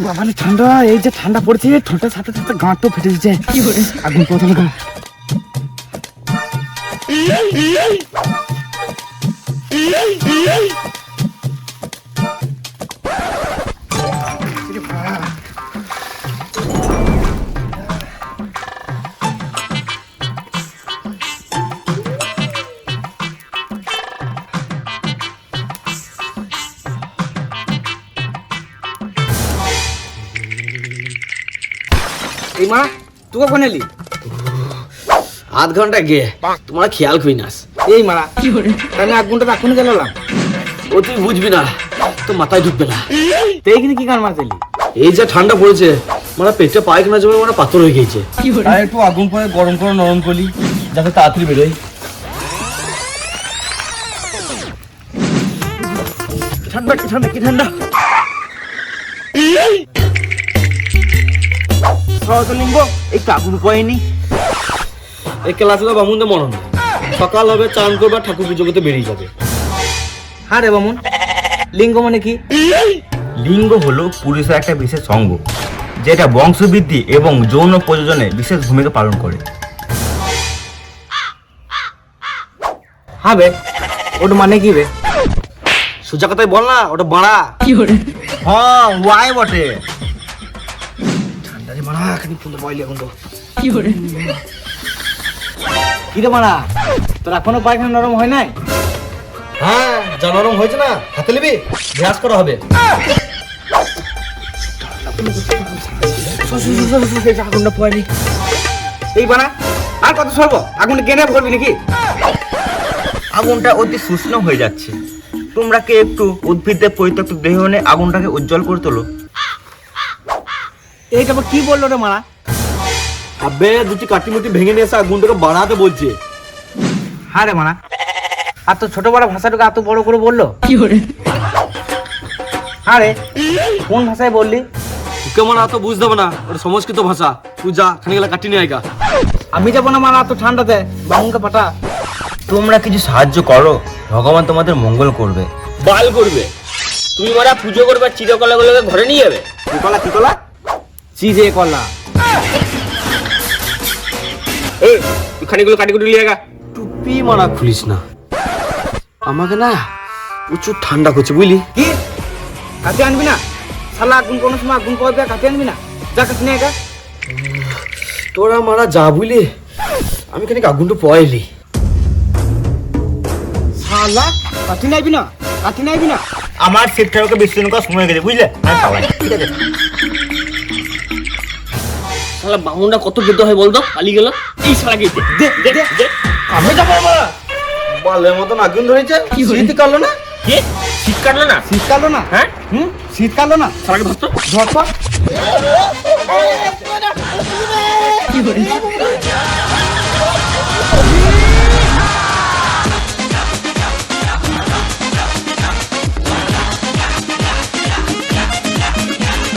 বাবারে ঠান্ডা, এই যে ঠান্ডা পড়ছে ঠোঁটের সাথে সাথে গাঁটও ফেটে দিচ্ছে। কি করে আগুন প্রথমে গা এই মা তুই কখন এলি? আধ ঘন্টা গিয়ে তোমার খেয়াল করি নাস। এই মারা আমি আগুনটা এখনই গেলাম। ও তুই বুঝবি না, তো মাথায় ঢুকবে না। তো এইখানে কি গান মারতেলি? এই যে ঠান্ডা পড়েছে, মানে পেটে পায়খানা জমে মানে পাথর হয়ে গেছে। আর একটু আগুন পরে গরম করে নরম করলি যাতে তাড়াতাড়ি বেরোয়। ঠান্ডা কি ঠান্ডা কি ঠান্ডা। লিঙ্গ এই আগুন পাইনি। এই ক্লাসে তো বামুনদের মরণ নেই। সকাল হবে, চান করবে, ঠাকুর পুজো করতে বেরিয়ে যাবে। হ্যাঁ রে বামুন, লিঙ্গ মানে কি? লিঙ্গ হলো পুরুষের একটা বিশেষ অঙ্গ, যেটা বংশবৃদ্ধি এবং যৌন প্রযোজনে বিশেষ ভূমিকা পালন করে। হ্যাঁ বে, ওটা মানে কি বে? সোজা কথাই বল না, ওটা বাড়া। হ্যাঁ ওয়াই বটে। ঠান্ডা রে বাড়া, খানি ফোন বইলে এখন তো। কি রে মারা, তোর এখনো পায়খানা নরম হয় নাই? হ্যাঁ, যা নরম হয়েছে না, হাতে নিবি, ব্যাস করা হবে। আগুনটা পোয়ালি। এই বানা আর কত সরব? আগুনটা কেনে ভরবি নাকি? আগুনটা অতি শুষ্ণ হয়ে যাচ্ছে। তোমরা কি একটু উদ্ভিদের পরিত্যক্ত দেহ এনে আগুনটাকে উজ্জ্বল করে তোলো। এইটা আবার কি বললো রে মারা? আবে দুটি কাটিমুটি ভেঙে নিয়ে এসে আগুনটাকে বাড়াতে বলছে। হ্যাঁ রে মারা, আর তো ছোট বড় ভাষাটাকে এত বড় করে বললো। হ্যাঁ রে, কোন ভাষায় বললি? কেমন এত বুঝতে হবে না, ওটা সংস্কৃত ভাষা। তুই যা, খানি গেলে কাটি নিয়ে আয়গা। আমি যাবো না মারা, এত ঠান্ডাতে বামুনকে পাঠা। তোমরা কিছু সাহায্য করো, ভগবান তোমাদের মঙ্গল করবে। বাল করবে তুমি, মারা পুজো করবে, চিরকলাগুলোকে ঘরে নিয়ে যাবে। কি কলা কি কলা? চিজে কলা। এই তুই খানিগুলো কাটি কুটি নিয়ে আয়গা। টুপি মারা খুলিস না, আমাকে না প্রচুর ঠান্ডা করছে বুঝলি। কি কাছে আনবি না? শালা আগুন কোনো সময় আগুন পাওয়া কাছে আনবি না? যা কাছে নিয়ে গা। তোরা মারা যা বুঝলি, আমি খানিক আগুনটা পয়লি। শালা কাছে নাইবি না, কাছে নাইবি না। আমার শিক্ষাকে বিশ্লেষণ করার সময় গেছে, বুঝলে? আমি পালাই। ঠিক আছে। শালা বামুনটা কত বৃদ্ধ হয় বলতো, পালিয়ে গেল। এই শালা গেছে দে দে দে। আমি যাবো মারা। বালের মতন আগুন ধরেছে, শীত কাটলো না। কি শীত কাটলো না? শীত কালো না? হ্যাঁ শীত কালো না? শালাকে ধরতো ধর।